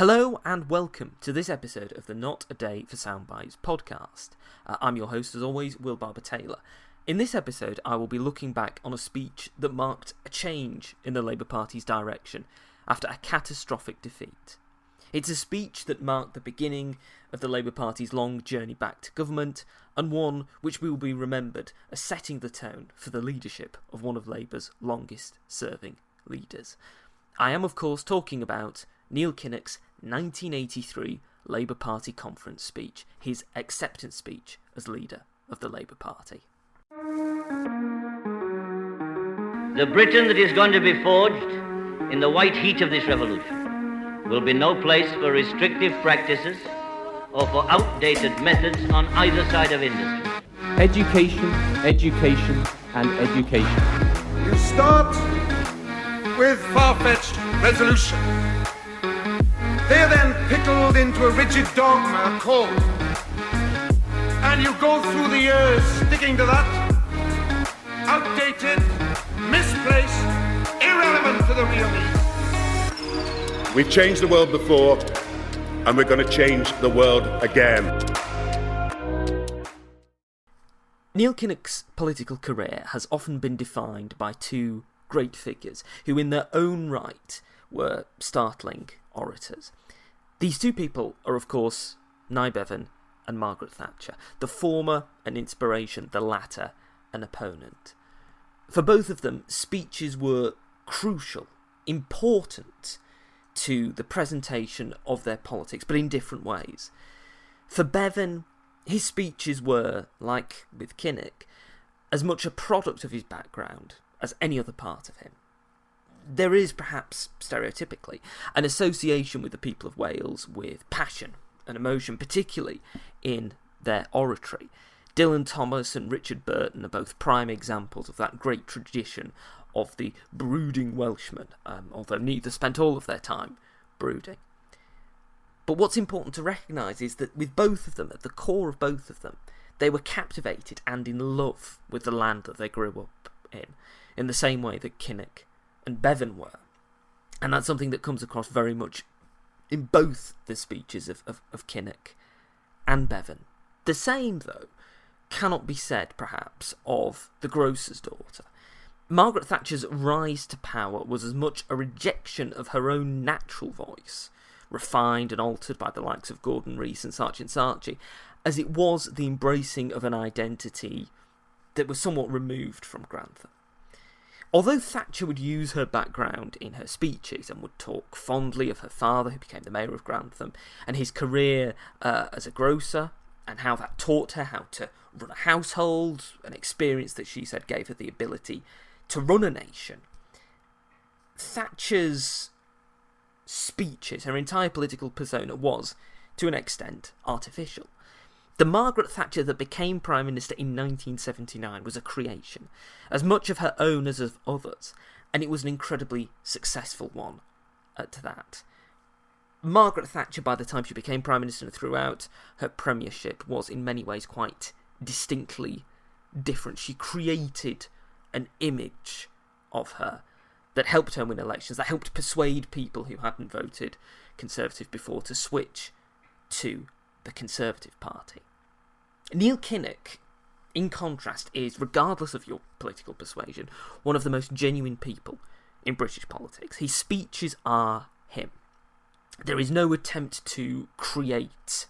Hello and welcome to this episode of the Not a Day for Soundbites podcast. I'm your host, as always, Will Barber-Taylor. In this episode, I will be looking back on a speech that marked a change in the Labour Party's direction after a catastrophic defeat. It's a speech that marked the beginning of the Labour Party's long journey back to government, and one which will be remembered as setting the tone for the leadership of one of Labour's longest-serving leaders. I am, of course, talking about Neil Kinnock's 1983 Labour Party conference speech, his acceptance speech as leader of the Labour Party. The Britain that is going to be forged in the white heat of this revolution will be no place for restrictive practices or for outdated methods on either side of industry. Education, education, and education. You start with far-fetched resolution. They are then pickled into a rigid dogma called. And you go through the years sticking to that. Outdated, misplaced, irrelevant to the real need. We've changed the world before, and we're going to change the world again. Neil Kinnock's political career has often been defined by two great figures who in their own right were startling orators. These two people are, of course, Nye Bevan and Margaret Thatcher, the former an inspiration, the latter an opponent. For both of them, speeches were crucial, important to the presentation of their politics, but in different ways. For Bevan, his speeches were, like with Kinnock, as much a product of his background as any other part of him. There is, perhaps stereotypically, an association with the people of Wales with passion and emotion, particularly in their oratory. Dylan Thomas and Richard Burton are both prime examples of that great tradition of the brooding Welshman, although neither spent all of their time brooding. But what's important to recognise is that with both of them, at the core of both of them, they were captivated and in love with the land that they grew up in the same way that Kinnock and Bevan were. And that's something that comes across very much in both the speeches of Kinnock and Bevan. The same, though, cannot be said, perhaps, of the grocer's daughter. Margaret Thatcher's rise to power was as much a rejection of her own natural voice, refined and altered by the likes of Gordon Rees and Sergeant Saatchi, as it was the embracing of an identity that was somewhat removed from Grantham. Although Thatcher would use her background in her speeches and would talk fondly of her father, who became the mayor of Grantham, and his career as a grocer, and how that taught her how to run a household, an experience that she said gave her the ability to run a nation, Thatcher's speeches, her entire political persona, was, to an extent, artificial. The Margaret Thatcher that became Prime Minister in 1979 was a creation, as much of her own as of others, and it was an incredibly successful one at that. Margaret Thatcher, by the time she became Prime Minister and throughout her premiership, was in many ways quite distinctly different. She created an image of her that helped her win elections, that helped persuade people who hadn't voted Conservative before to switch to the Conservative Party. Neil Kinnock, in contrast, is, regardless of your political persuasion, one of the most genuine people in British politics. His speeches are him. There is no attempt to create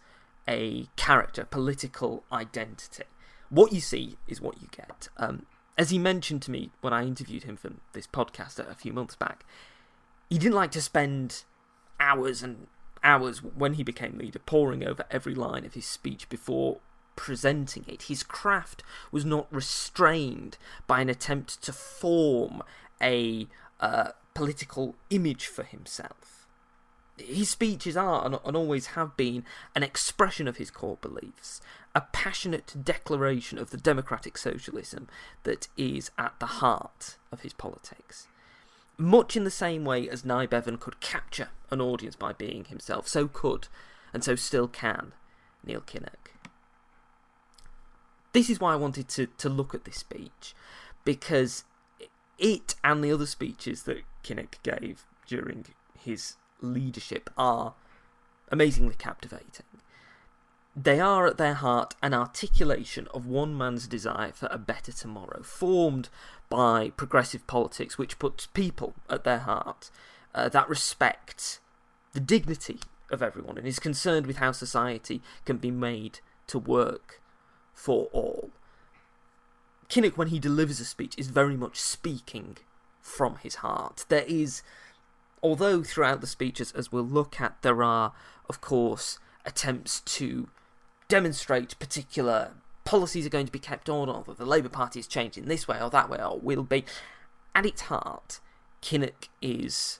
a character, political identity. What you see is what you get. As he mentioned to me when I interviewed him for this podcast a few months back, he didn't like to spend hours and hours when he became leader poring over every line of his speech before presenting it. His craft was not restrained by an attempt to form a political image for himself. His speeches are, and always have been, an expression of his core beliefs, a passionate declaration of the democratic socialism that is at the heart of his politics. Much in the same way as Nye Bevan could capture an audience by being himself, so could, and so still can, Neil Kinnock. This is why I wanted to look at this speech, because it and the other speeches that Kinnock gave during his leadership are amazingly captivating. They are at their heart an articulation of one man's desire for a better tomorrow, formed by progressive politics which puts people at their heart, that respect the dignity of everyone and is concerned with how society can be made to work for all. Kinnock, when he delivers a speech, is very much speaking from his heart. There is, although throughout the speeches, as we'll look at, there are, of course, attempts to demonstrate particular policies are going to be kept on, or that the Labour Party is changing this way or that way, or will be. At its heart, Kinnock is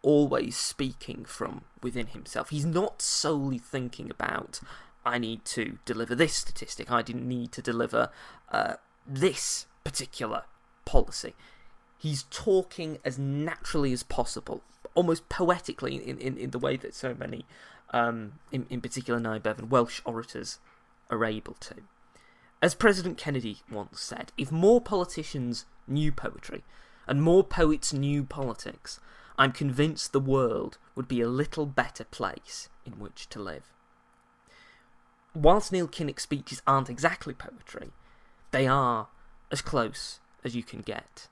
always speaking from within himself. He's not solely thinking about, I need to deliver this statistic, I didn't need to deliver this particular policy. He's talking as naturally as possible, almost poetically in the way that so many, in particular Nye Bevan, Welsh orators are able to. As President Kennedy once said, if more politicians knew poetry and more poets knew politics, I'm convinced the world would be a little better place in which to live. Whilst Neil Kinnock's speeches aren't exactly poetry, they are as close as you can get.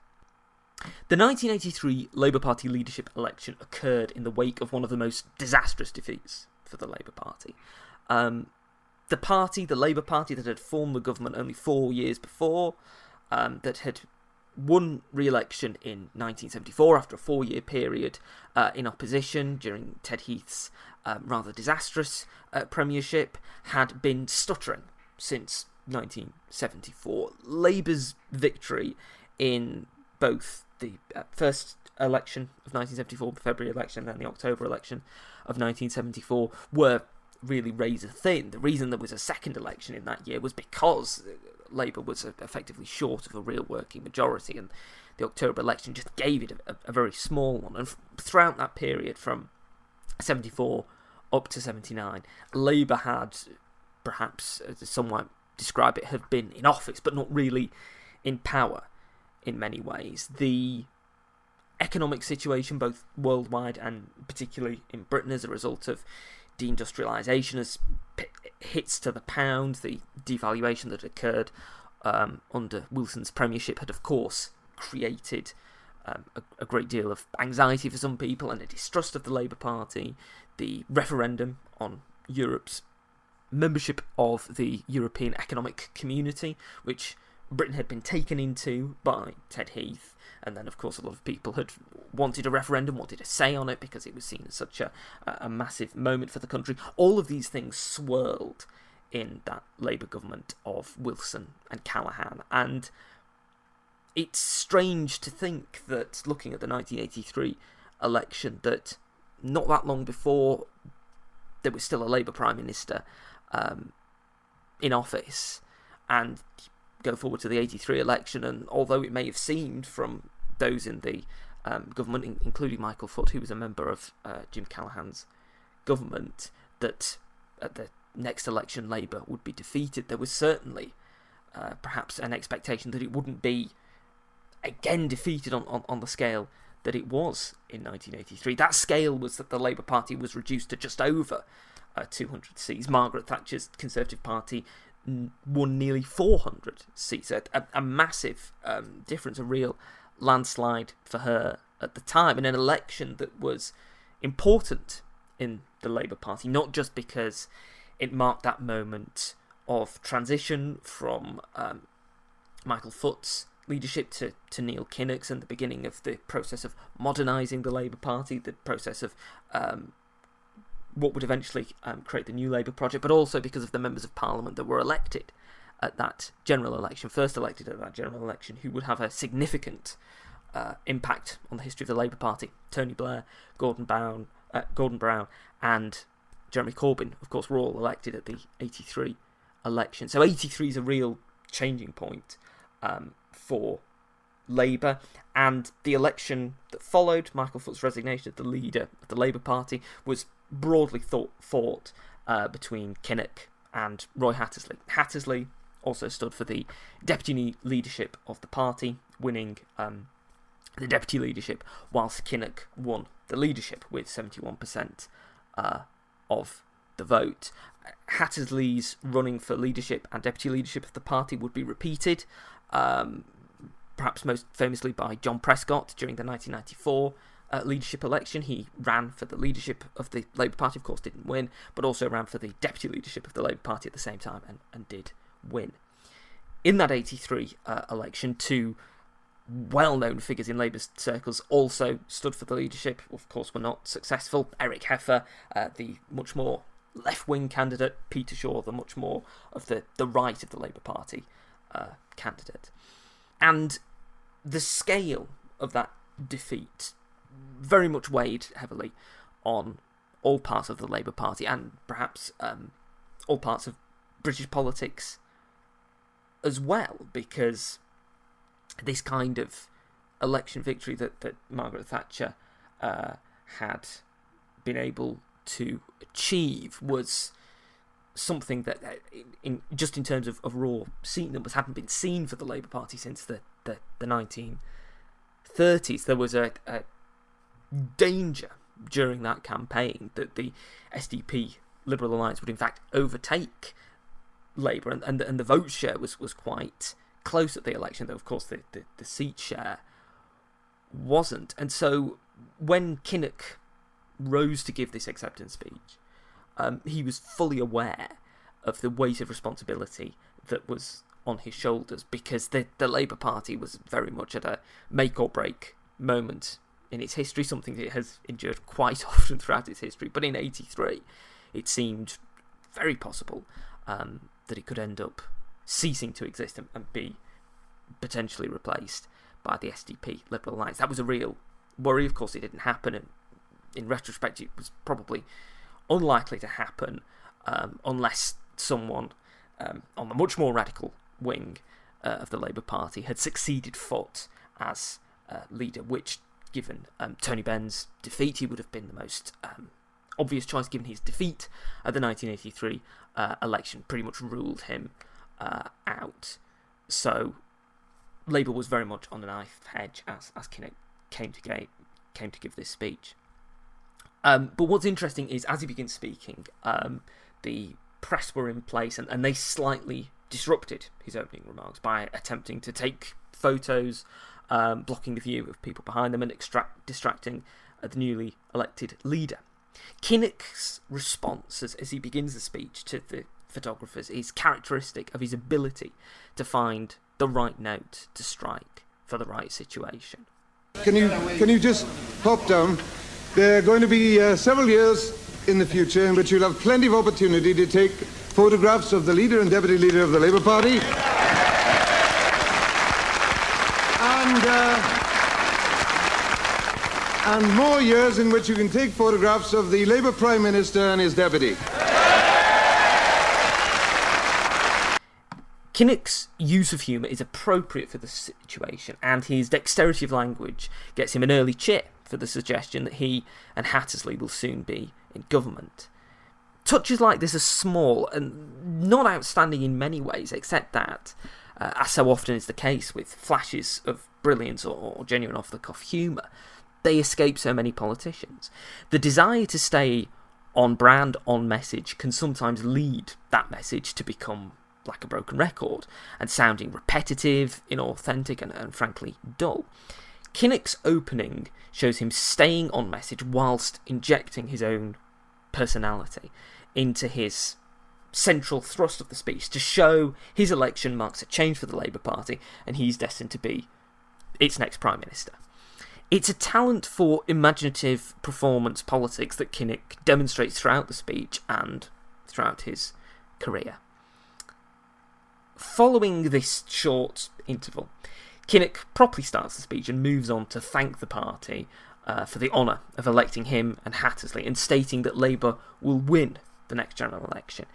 The 1983 Labour Party leadership election occurred in the wake of one of the most disastrous defeats for the Labour Party. The Labour Party that had formed the government only 4 years before, that had won re-election in 1974 after a 4-year period in opposition during Ted Heath's rather disastrous premiership, had been stuttering since 1974. Labour's victory in both the first election of 1974, the February election, and then the October election of 1974 were really razor thin. The reason there was a second election in that year was because Labour was effectively short of a real working majority, and the October election just gave it a very small one. And throughout that period, from 74 up to 79, Labour had, perhaps as some might describe it, have been in office, but not really in power in many ways. The economic situation, both worldwide and particularly in Britain as a result of deindustrialisation, as hits to the pound, the devaluation that occurred under Wilson's premiership had, of course, created a great deal of anxiety for some people and a distrust of the Labour Party. The referendum on Europe's membership of the European Economic Community, which Britain had been taken into by Ted Heath, and then of course a lot of people had wanted a referendum, wanted a say on it because it was seen as such a massive moment for the country. All of these things swirled in that Labour government of Wilson and Callaghan, and it's strange to think that, looking at the 1983 election, that not that long before there was still a Labour Prime Minister in office, and go forward to the 83 election, and although it may have seemed from those in the government, including Michael Foot, who was a member of Jim Callaghan's government, that at the next election Labour would be defeated, there was certainly perhaps an expectation that it wouldn't be again defeated on the scale that it was in 1983. That scale was that the Labour Party was reduced to just over 200 seats. Margaret Thatcher's Conservative Party won nearly 400 seats, a massive difference, a real landslide for her at the time, in an election that was important in the Labour Party, not just because it marked that moment of transition from Michael Foot's leadership to Neil Kinnock's, and the beginning of the process of modernising the Labour Party, the process of what would eventually create the New Labour project, but also because of the members of Parliament that were elected at that general election, first elected at that general election, who would have a significant impact on the history of the Labour Party. Tony Blair, Gordon Brown, and Jeremy Corbyn, of course, were all elected at the 83 election. So 83 is a real changing point for Labour, and the election that followed, Michael Foot's resignation as the leader of the Labour Party, was broadly fought between Kinnock and Roy Hattersley. Hattersley also stood for the deputy leadership of the party, winning the deputy leadership, whilst Kinnock won the leadership with 71% of the vote. Hattersley's running for leadership and deputy leadership of the party would be repeated, perhaps most famously by John Prescott during the 1994 leadership election. He ran for the leadership of the Labour Party, of course didn't win, but also ran for the deputy leadership of the Labour Party at the same time and did win. In that 83 election, two well-known figures in Labour circles also stood for the leadership, of course were not successful. Eric Heffer, the much more left-wing candidate, Peter Shaw, the much more of the right of the Labour Party candidate. And the scale of that defeat very much weighed heavily on all parts of the Labour Party and perhaps all parts of British politics as well, because this kind of election victory that Margaret Thatcher had been able to achieve was something that, in terms of raw seat numbers, hadn't been seen for the Labour Party since the 1930s. There was a danger during that campaign that the SDP Liberal Alliance would in fact overtake Labour, and the vote share was quite close at the election, though of course the seat share wasn't. And so when Kinnock rose to give this acceptance speech, he was fully aware of the weight of responsibility that was on his shoulders, because the Labour Party was very much at a make or break moment in its history, something that it has endured quite often throughout its history. But in 83, it seemed very possible that it could end up ceasing to exist and be potentially replaced by the SDP Liberal Alliance. That was a real worry. Of course, it didn't happen, and in retrospect, it was probably unlikely to happen unless someone on the much more radical wing of the Labour Party had succeeded Foot as leader, which, given Tony Benn's defeat, he would have been the most obvious choice, given his defeat at the 1983 election pretty much ruled him out. So Labour was very much on the knife edge as Kinnock came to give this speech. But what's interesting is, as he begins speaking, the press were in place, and they slightly disrupted his opening remarks by attempting to take photos, blocking the view of people behind them and distracting the newly elected leader. Kinnock's response as he begins the speech to the photographers is characteristic of his ability to find the right note to strike for the right situation. Can you just hop down? There are going to be several years in the future in which you'll have plenty of opportunity to take photographs of the leader and deputy leader of the Labour Party. And more years in which you can take photographs of the Labour Prime Minister and his deputy. Kinnock's use of humour is appropriate for the situation, and his dexterity of language gets him an early cheer for the suggestion that he and Hattersley will soon be in government. Touches like this are small and not outstanding in many ways, except that, as so often is the case with flashes of brilliance or genuine off-the-cuff humour, they escape so many politicians. The desire to stay on brand, on message, can sometimes lead that message to become like a broken record and sounding repetitive, inauthentic, and frankly dull. Kinnock's opening shows him staying on message whilst injecting his own personality into his central thrust of the speech to show his election marks a change for the Labour Party and he's destined to be its next Prime Minister. It's a talent for imaginative performance politics that Kinnock demonstrates throughout the speech and throughout his career. Following this short interval, Kinnock properly starts the speech and moves on to thank the party for the honour of electing him and Hattersley, and stating that Labour will win the next general election.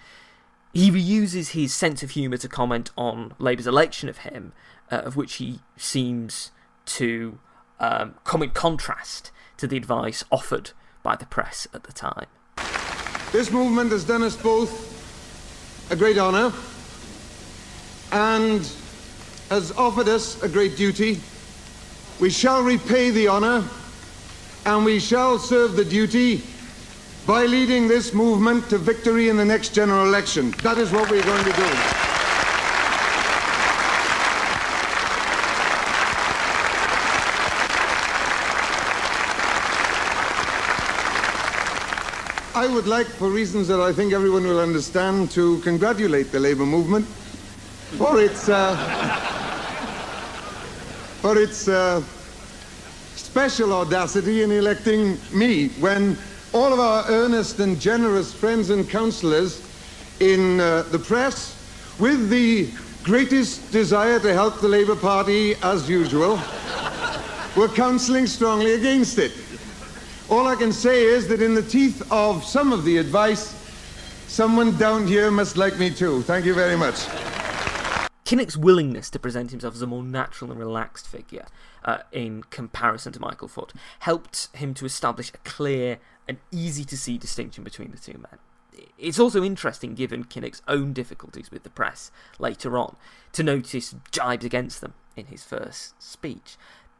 He reuses his sense of humour to comment on Labour's election of him, of which he seems to come in contrast to the advice offered by the press at the time. This movement has done us both a great honour and has offered us a great duty. We shall repay the honour and we shall serve the duty by leading this movement to victory in the next general election. That is what we're going to do. I would like, for reasons that I think everyone will understand, to congratulate the Labour movement for its special audacity in electing me when all of our earnest and generous friends and councillors in the press, with the greatest desire to help the Labour Party as usual, were counselling strongly against it. All I can say is that in the teeth of some of the advice, someone down here must like me too. Thank you very much. Kinnock's willingness to present himself as a more natural and relaxed figure in comparison to Michael Foot helped him to establish a clear and easy-to-see distinction between the two men. It's also interesting, given Kinnock's own difficulties with the press later on, to notice jibes against them in his first speech.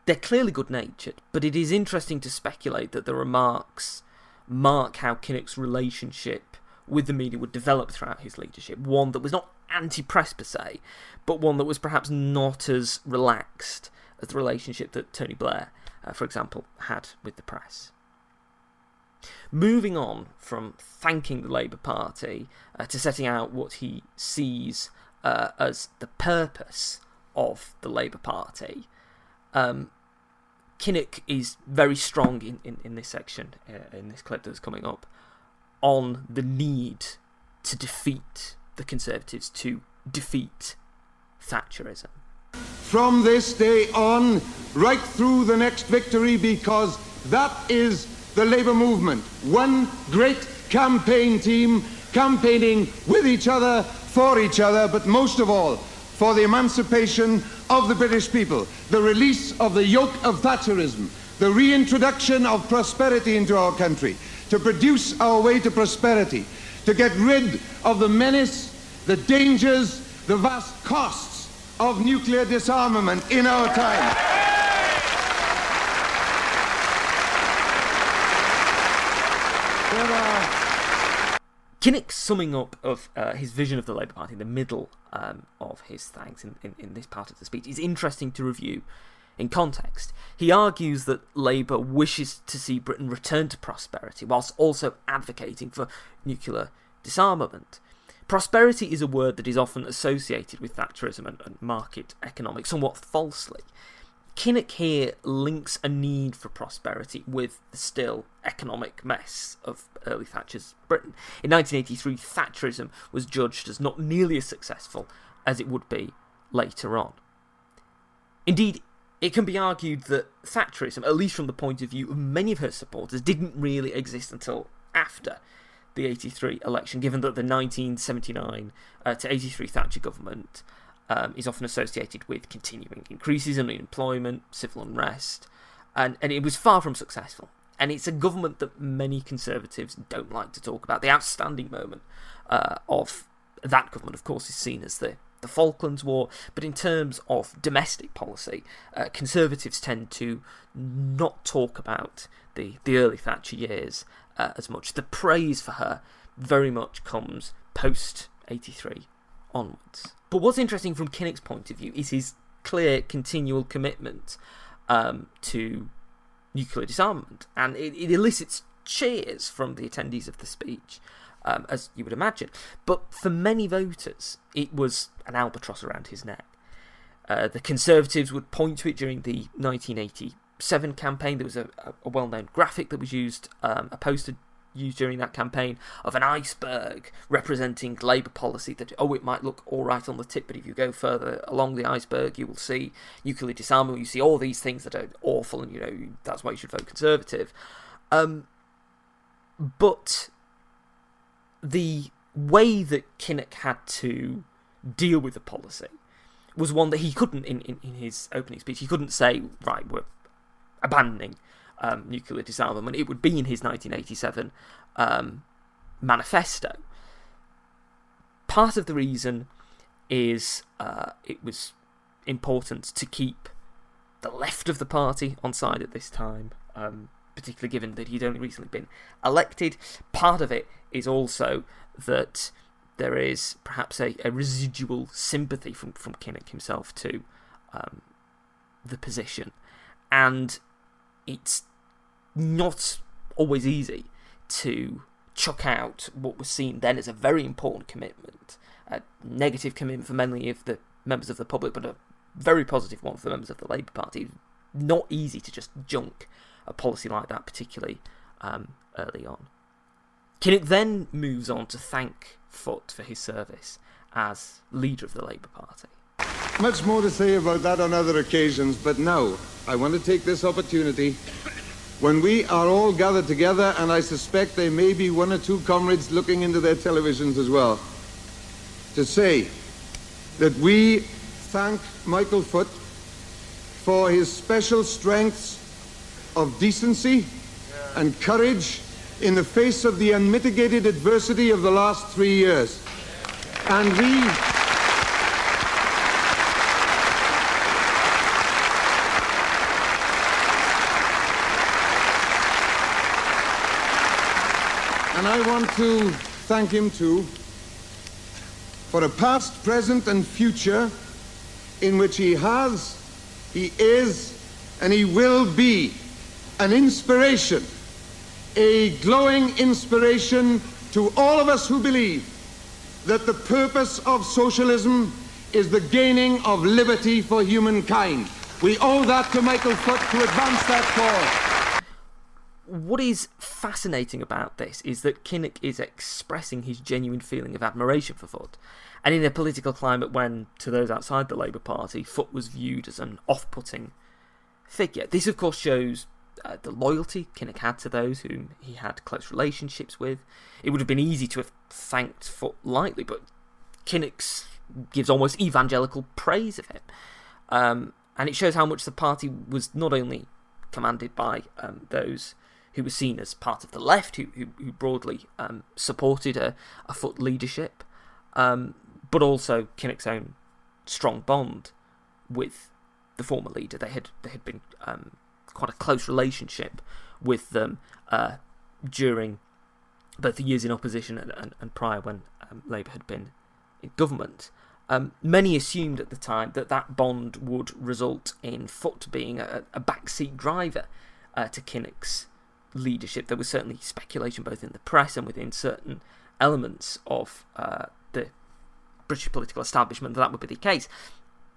They're clearly good-natured, but it is interesting to speculate that the remarks mark how Kinnock's relationship with the media would develop throughout his leadership, one that was not anti-press per se, but one that was perhaps not as relaxed as the relationship that Tony Blair, for example, had with the press. Moving on from thanking the Labour Party to setting out what he sees as the purpose of the Labour Party, Kinnock is very strong in this section, in this clip that's coming up, on the need to defeat the Conservatives, to defeat Thatcherism. From this day on, right through the next victory, because that is the Labour movement. One great campaign team, campaigning with each other, for each other, but most of all, for the emancipation of the British people, the release of the yoke of Thatcherism, the reintroduction of prosperity into our country, to produce our way to prosperity, to get rid of the menace, the dangers, the vast costs of nuclear disarmament in our time. Kinnock's summing up of his vision of the Labour Party in the middle of his thanks in this part of the speech is interesting to review in context. He argues that Labour wishes to see Britain return to prosperity whilst also advocating for nuclear disarmament. Prosperity is a word that is often associated with Thatcherism and market economics, somewhat falsely. Kinnock here links a need for prosperity with the still economic mess of early Thatcher's Britain. In 1983, Thatcherism was judged as not nearly as successful as it would be later on. Indeed, it can be argued that Thatcherism, at least from the point of view of many of her supporters, didn't really exist until after the 83 election, given that the 1979 to 83 Thatcher government is often associated with continuing increases in unemployment, civil unrest, and it was far from successful. And it's a government that many Conservatives don't like to talk about. The outstanding moment of that government, of course, is seen as the Falklands War, but in terms of domestic policy, Conservatives tend to not talk about the early Thatcher years as much. The praise for her very much comes post-83 onwards. But what's interesting from Kinnock's point of view is his clear, continual commitment to nuclear disarmament, and it elicits cheers from the attendees of the speech, as you would imagine. But for many voters, it was an albatross around his neck. The Conservatives would point to it during the 1987 campaign. There was a well-known graphic that was used, a poster used during that campaign, of an iceberg representing Labour policy that, it might look all right on the tip, but if you go further along the iceberg, you will see nuclear disarmament, you see all these things that are awful, and that's why you should vote Conservative. But the way that Kinnock had to deal with the policy was one that he couldn't, in his opening speech, he couldn't say, right, we're abandoning nuclear disarmament. It would be in his 1987 manifesto. Part of the reason is it was important to keep the left of the party on side at this time, particularly given that he'd only recently been elected. Part of it is also that there is perhaps a residual sympathy from Kinnock himself to the position, and it's not always easy to chuck out what was seen then as a very important commitment, a negative commitment for many of the members of the public, but a very positive one for members of the Labour Party. Not easy to just junk a policy like that, particularly early on. Kinnock then moves on to thank Foot for his service as leader of the Labour Party. Much more to say about that on other occasions, but now I want to take this opportunity when we are all gathered together, and I suspect there may be one or two comrades looking into their televisions as well, to say that we thank Michael Foot for his special strengths of decency and courage in the face of the unmitigated adversity of the last 3 years. And I want to thank him too for a past, present and future in which he has, he is, and he will be an inspiration, a glowing inspiration to all of us who believe that the purpose of socialism is the gaining of liberty for humankind. We owe that to Michael Foot to advance that cause. What is fascinating about this is that Kinnock is expressing his genuine feeling of admiration for Foot, and in a political climate when, to those outside the Labour Party, Foot was viewed as an off-putting figure. This, of course, shows the loyalty Kinnock had to those whom he had close relationships with. It would have been easy to have thanked Foot lightly, but Kinnock gives almost evangelical praise of him. And it shows how much the party was not only commanded by those who were seen as part of the left, who broadly supported a Foot leadership, but also Kinnock's own strong bond with the former leader. They had been quite a close relationship with them during both the years in opposition and prior when Labour had been in government. Many assumed at the time that bond would result in Foot being a backseat driver to Kinnock's leadership. There was certainly speculation both in the press and within certain elements of the British political establishment that would be the case.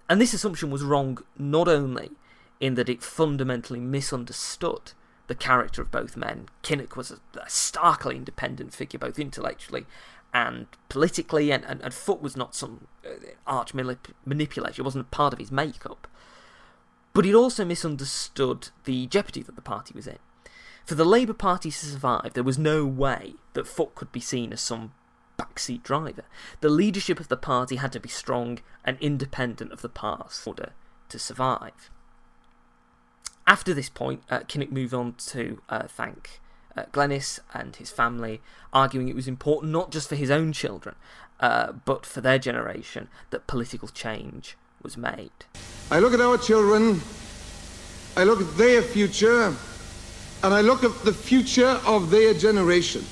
And this assumption was wrong not only in that it fundamentally misunderstood the character of both men. Kinnock was a starkly independent figure, both intellectually and politically, and Foot was not some arch manipulator. It wasn't part of his makeup. But it also misunderstood the jeopardy that the party was in. For the Labour Party to survive, there was no way that Foot could be seen as some backseat driver. The leadership of the party had to be strong and independent of the past in order to survive. After this point, Kinnock moved on to thank Glenys and his family, arguing it was important not just for his own children, but for their generation that political change was made. I look at our children, I look at their future, and I look at the future of their generation.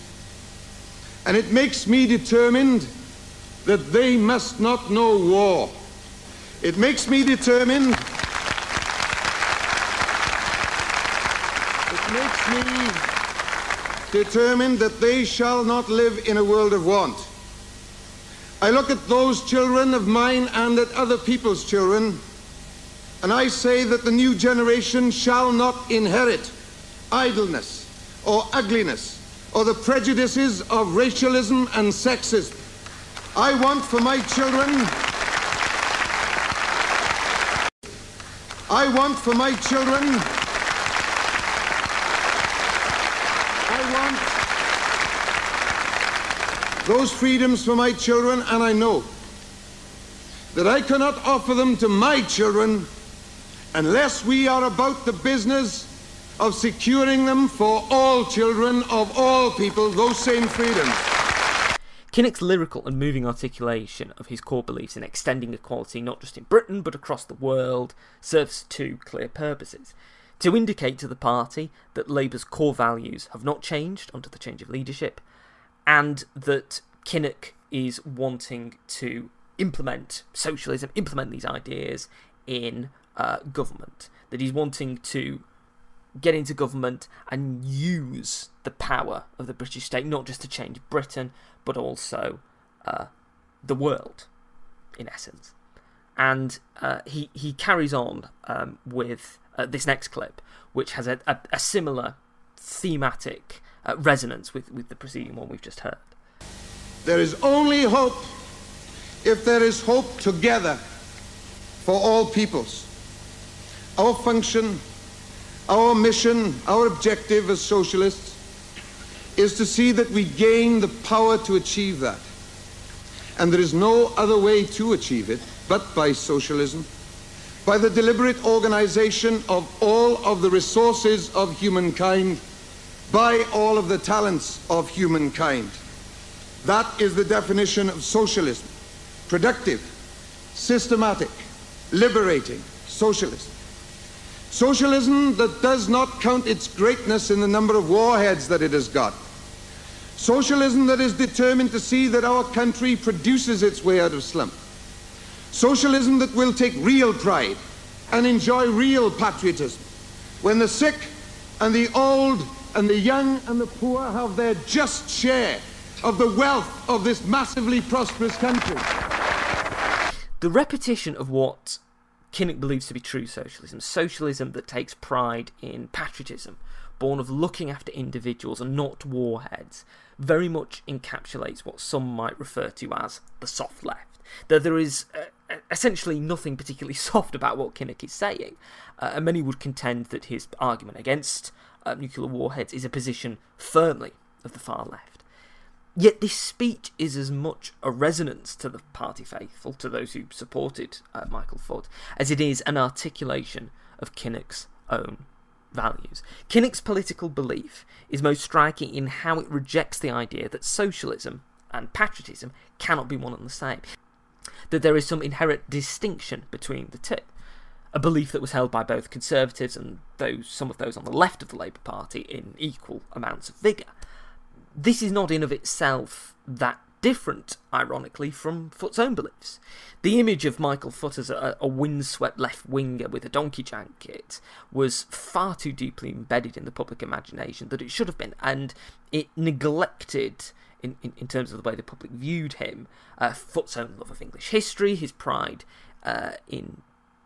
And it makes me determined that they must not know war. It makes me determined that they shall not live in a world of want. I look at those children of mine and at other people's children, and I say that the new generation shall not inherit idleness or ugliness or the prejudices of racialism and sexism. I want for my children those freedoms for my children, and I know that I cannot offer them to my children unless we are about the business of securing them for all children of all people, those same freedoms. Kinnock's lyrical and moving articulation of his core beliefs in extending equality not just in Britain but across the world serves two clear purposes. to indicate to the party that Labour's core values have not changed under the change of leadership, and that Kinnock is wanting to implement socialism, implement these ideas in government, that he's wanting to get into government and use the power of the British state, not just to change Britain, but also the world, in essence. And he carries on with this next clip, which has a similar thematic resonance with the preceding one we've just heard. There is only hope if there is hope together for all peoples. Our function, our mission, our objective as socialists is to see that we gain the power to achieve that. And there is no other way to achieve it but by socialism, by the deliberate organization of all of the resources of humankind, by all of the talents of humankind. That is the definition of socialism. Productive, systematic, liberating socialism. Socialism that does not count its greatness in the number of warheads that it has got. Socialism that is determined to see that our country produces its way out of slump. Socialism that will take real pride and enjoy real patriotism when the sick and the old and the young and the poor have their just share of the wealth of this massively prosperous country. The repetition of what Kinnock believes to be true socialism, socialism that takes pride in patriotism, born of looking after individuals and not warheads, very much encapsulates what some might refer to as the soft left. Though there is essentially nothing particularly soft about what Kinnock is saying, and many would contend that his argument against nuclear warheads is a position firmly of the far left. Yet this speech is as much a resonance to the party faithful, to those who supported Michael Foot, as it is an articulation of Kinnock's own values. Kinnock's political belief is most striking in how it rejects the idea that socialism and patriotism cannot be one and the same, that there is some inherent distinction between the two, a belief that was held by both Conservatives and some of those on the left of the Labour Party in equal amounts of vigour. This is not in of itself that different, ironically, from Foot's own beliefs. The image of Michael Foot as a windswept left-winger with a donkey jacket was far too deeply embedded in the public imagination that it should have been, and it neglected, in terms of the way the public viewed him, Foot's own love of English history, his pride in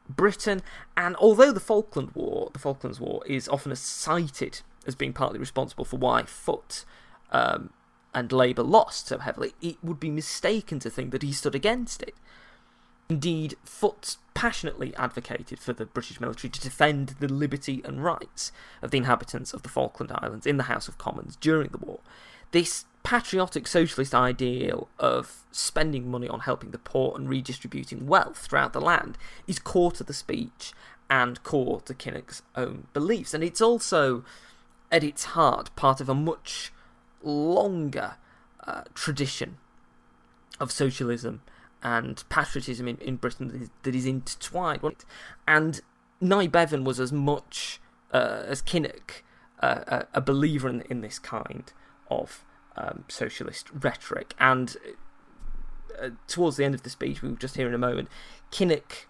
Britain, and although the Falklands War is often cited as being partly responsible for why Foot and Labour lost so heavily, it would be mistaken to think that he stood against it. Indeed, Foot passionately advocated for the British military to defend the liberty and rights of the inhabitants of the Falkland Islands in the House of Commons during the war. This patriotic socialist ideal of spending money on helping the poor and redistributing wealth throughout the land is core to the speech and core to Kinnock's own beliefs, and it's also, at its heart, part of a much longer tradition of socialism and patriotism in Britain that is intertwined. And Nye Bevan was as much as Kinnock a believer in this kind of socialist rhetoric. And towards the end of the speech, we will just hear in a moment, Kinnock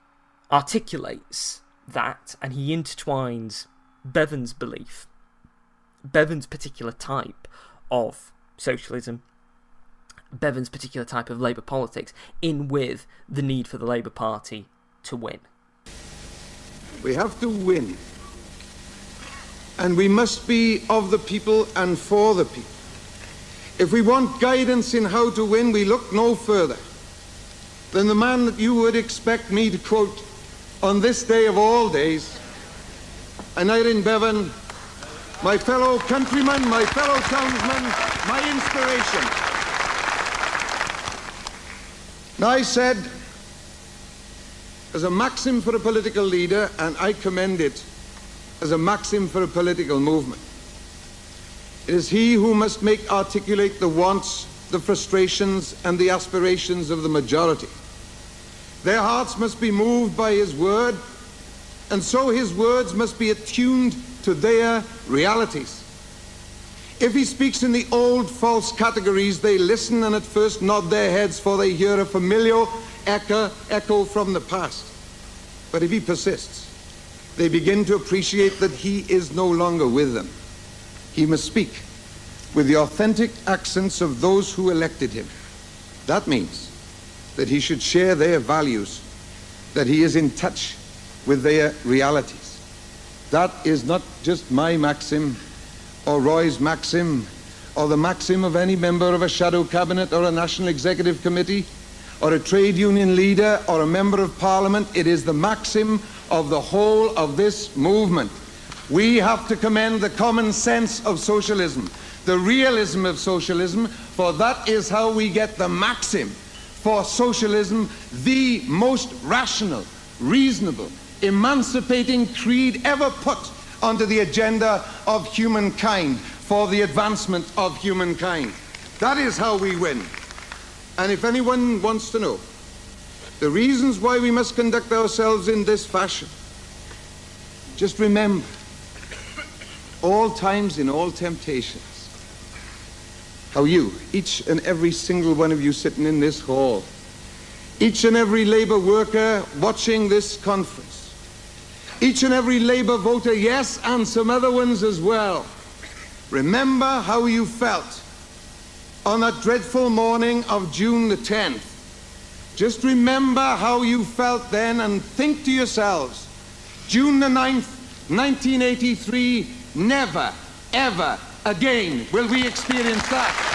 articulates that, and he intertwines Bevan's belief, Bevan's particular type of socialism, Bevan's particular type of Labour politics, in with the need for the Labour Party to win. We have to win. And we must be of the people and for the people. If we want guidance in how to win, we look no further than the man that you would expect me to quote on this day of all days, Aneurin Bevan, my fellow countryman, my fellow townsman, my inspiration. Nye said, as a maxim for a political leader, and I commend it as a maxim for a political movement, it is he who must make articulate the wants, the frustrations, and the aspirations of the majority. Their hearts must be moved by his word, and so his words must be attuned to their realities. If he speaks in the old false categories, they listen and at first nod their heads, for they hear a familiar echo from the past. But if he persists, they begin to appreciate that he is no longer with them. He must speak with the authentic accents of those who elected him. That means that he should share their values, that he is in touch with their realities. That is not just my maxim, or Roy's maxim, or the maxim of any member of a shadow cabinet or a national executive committee, or a trade union leader or a member of parliament. It is the maxim of the whole of this movement. We have to commend the common sense of socialism, the realism of socialism, for that is how we get the maxim for socialism, the most rational, reasonable, emancipating creed ever put onto the agenda of humankind, for the advancement of humankind. That is how we win. And if anyone wants to know the reasons why we must conduct ourselves in this fashion, just remember, all times in all temptations, how you, each and every single one of you sitting in this hall, each and every Labour worker watching this conference, each and every Labour voter, yes, and some other ones as well, remember how you felt on that dreadful morning of June the 10th. Just remember how you felt then and think to yourselves, June the 9th, 1983, never, ever again will we experience that.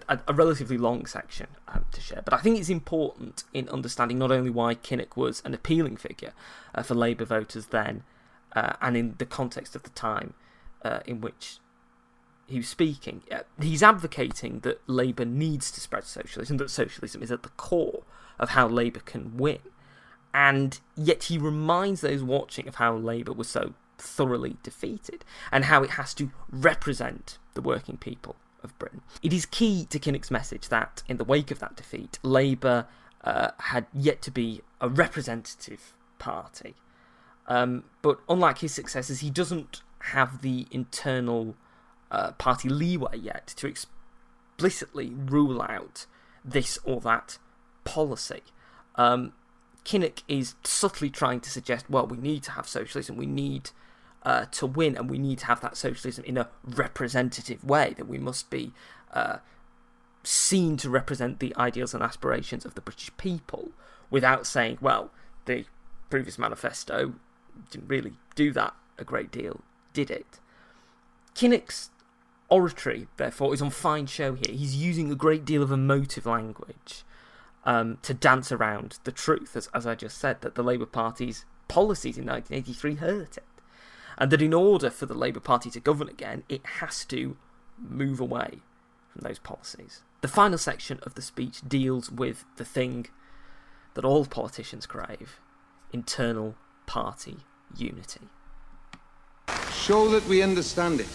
A relatively long section to share, but I think it's important in understanding not only why Kinnock was an appealing figure for Labour voters then, and in the context of the time in which he was speaking. He's advocating that Labour needs to spread socialism, that socialism is at the core of how Labour can win, and yet he reminds those watching of how Labour was so thoroughly defeated and how it has to represent the working people of Britain. It is key to Kinnock's message that in the wake of that defeat, Labour had yet to be a representative party. But unlike his successors, he doesn't have the internal party leeway yet to explicitly rule out this or that policy. Kinnock is subtly trying to suggest, well, we need to have socialism, we need to win, and we need to have that socialism in a representative way, that we must be seen to represent the ideals and aspirations of the British people, without saying, well, the previous manifesto didn't really do that a great deal, did it? Kinnock's oratory, therefore, is on fine show here. He's using a great deal of emotive language to dance around the truth, as I just said, that the Labour Party's policies in 1983 hurt it. And that in order for the Labour Party to govern again, it has to move away from those policies. The final section of the speech deals with the thing that all politicians crave: internal party unity. Show that we understand it.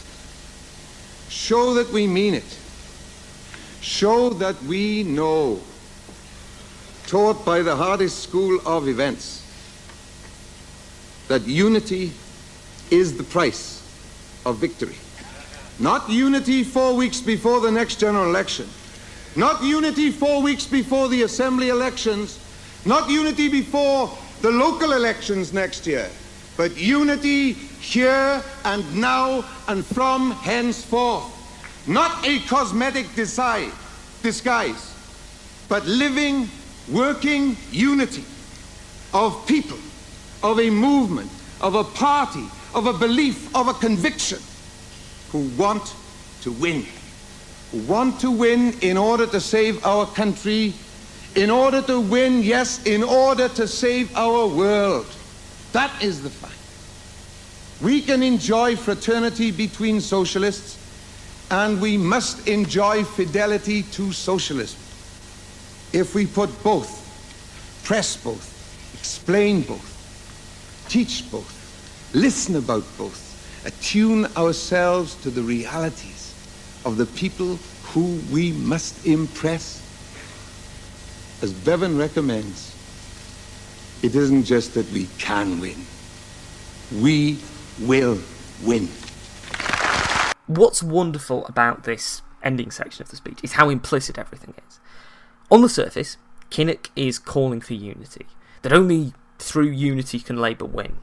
Show that we mean it. Show that we know, taught by the hardest school of events, that unity is the price of victory. Not unity 4 weeks before the next general election. Not unity 4 weeks before the assembly elections. Not unity before the local elections next year. But unity here and now and from henceforth. Not a cosmetic disguise, but living, working unity of people, of a movement, of a party, of a belief, of a conviction, who want to win. Who want to win in order to save our country, in order to win, yes, in order to save our world. That is the fact. We can enjoy fraternity between socialists, and we must enjoy fidelity to socialism. If we put both, press both, explain both, teach both, listen about both, attune ourselves to the realities of the people who we must impress, as Bevan recommends, It isn't just that we can win. We will win. What's wonderful about this ending section of the speech is how implicit everything is. On the surface, Kinnock is calling for unity, that only through unity can Labour win.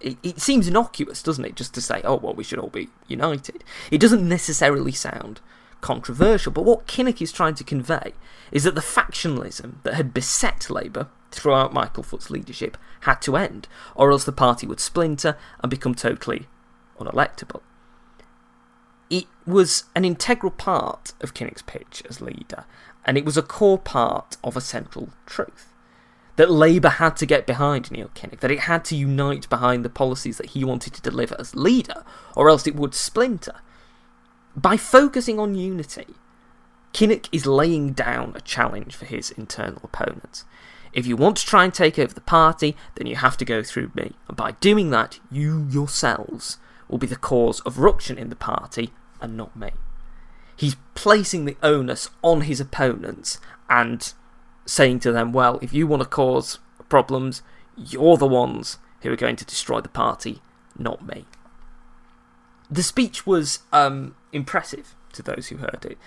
It seems innocuous, doesn't it, just to say, oh, well, we should all be united. It doesn't necessarily sound controversial, but what Kinnock is trying to convey is that the factionalism that had beset Labour throughout Michael Foot's leadership had to end, or else the party would splinter and become totally unelectable. It was an integral part of Kinnock's pitch as leader, and it was a core part of a central truth. That Labour had to get behind Neil Kinnock, that it had to unite behind the policies that he wanted to deliver as leader, or else it would splinter. By focusing on unity, Kinnock is laying down a challenge for his internal opponents. If you want to try and take over the party, then you have to go through me, and by doing that, you yourselves will be the cause of ruction in the party, and not me. He's placing the onus on his opponents, and saying to them, well, if you want to cause problems, you're the ones who are going to destroy the party, not me. The speech was impressive to those who heard it,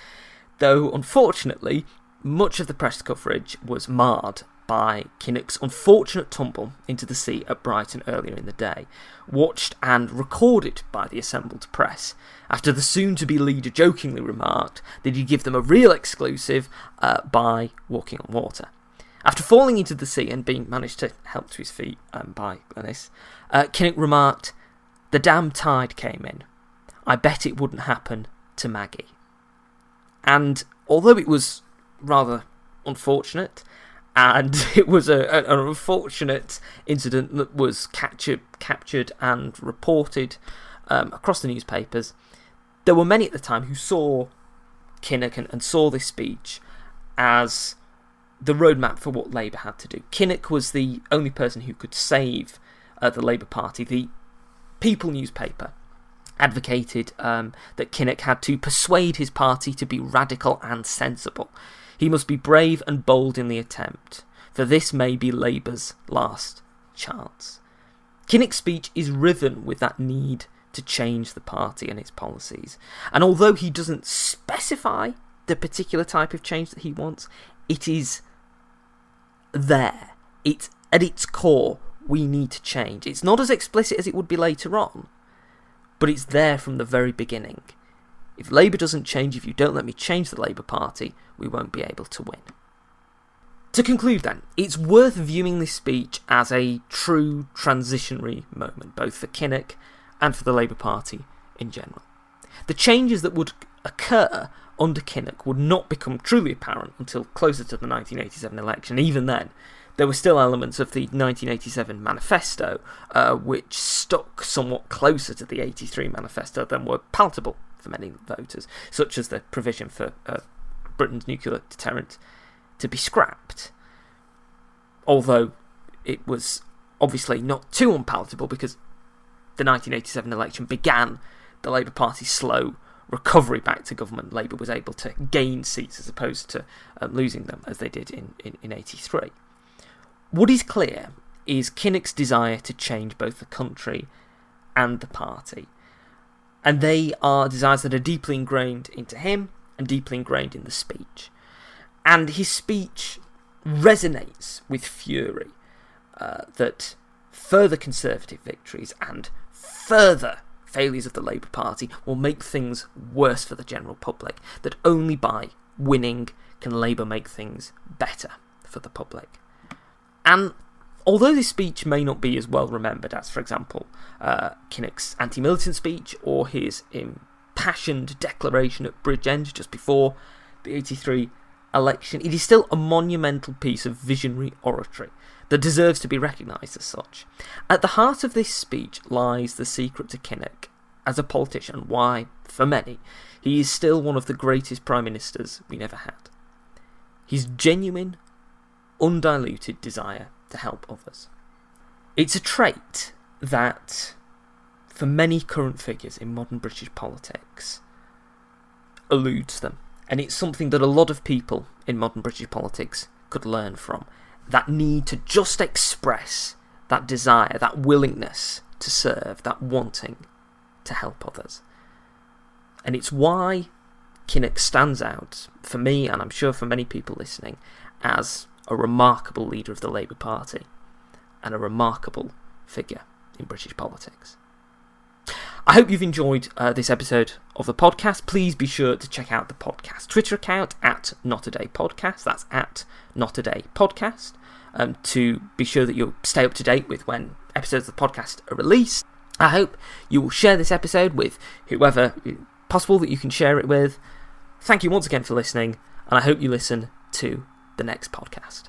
though unfortunately much of the press coverage was marred by Kinnock's unfortunate tumble into the sea at Brighton earlier in the day, watched and recorded by the assembled press, after the soon-to-be leader jokingly remarked that he'd give them a real exclusive by walking on water. After falling into the sea and being managed to help to his feet by Glenys, Kinnock remarked, "The damn tide came in. I bet it wouldn't happen to Maggie." And although it was rather unfortunate, and it was an unfortunate incident that was captured and reported across the newspapers, there were many at the time who saw Kinnock and saw this speech as the roadmap for what Labour had to do. Kinnock was the only person who could save the Labour Party. The People newspaper advocated that Kinnock had to persuade his party to be radical and sensible. He must be brave and bold in the attempt, for this may be Labour's last chance. Kinnock's speech is riven with that need to change the party and its policies, and although he doesn't specify the particular type of change that he wants, it is there. It's at its core, we need to change. It's not as explicit as it would be later on, but it's there from the very beginning. If Labour doesn't change, if you don't let me change the Labour Party, we won't be able to win. To conclude then, it's worth viewing this speech as a true transitionary moment, both for Kinnock and for the Labour Party in general. The changes that would occur under Kinnock would not become truly apparent until closer to the 1987 election. Even then, there were still elements of the 1987 manifesto which stuck somewhat closer to the 83 manifesto than were palatable for many voters, such as the provision for Britain's nuclear deterrent to be scrapped. Although it was obviously not too unpalatable, because the 1987 election began the Labour Party's slow recovery back to government. Labour was able to gain seats as opposed to losing them as they did in 83. What is clear is Kinnock's desire to change both the country and the party. And they are desires that are deeply ingrained into him and deeply ingrained in the speech. And his speech resonates with fury that further Conservative victories and further failures of the Labour Party will make things worse for the general public, that only by winning can Labour make things better for the public. And although this speech may not be as well remembered as, for example, Kinnock's anti-militant speech or his impassioned declaration at Bridgend just before the 83 election, it is still a monumental piece of visionary oratory that deserves to be recognised as such. At the heart of this speech lies the secret to Kinnock as a politician, why, for many, he is still one of the greatest prime ministers we never had. His genuine, undiluted desire to help others. It's a trait that, for many current figures in modern British politics, eludes them. And it's something that a lot of people in modern British politics could learn from. that need to just express that desire, that willingness to serve, that wanting to help others. And it's why Kinnock stands out, for me, and I'm sure for many people listening, as a remarkable leader of the Labour Party and a remarkable figure in British politics. I hope you've enjoyed this episode of the podcast. Please be sure to check out the podcast Twitter account at NotADayPodcast. That's at NotADayPodcast. To be sure that you'll stay up to date with when episodes of the podcast are released. I hope you will share this episode with whoever possible that you can share it with. Thank you once again for listening, and I hope you listen to the next podcast.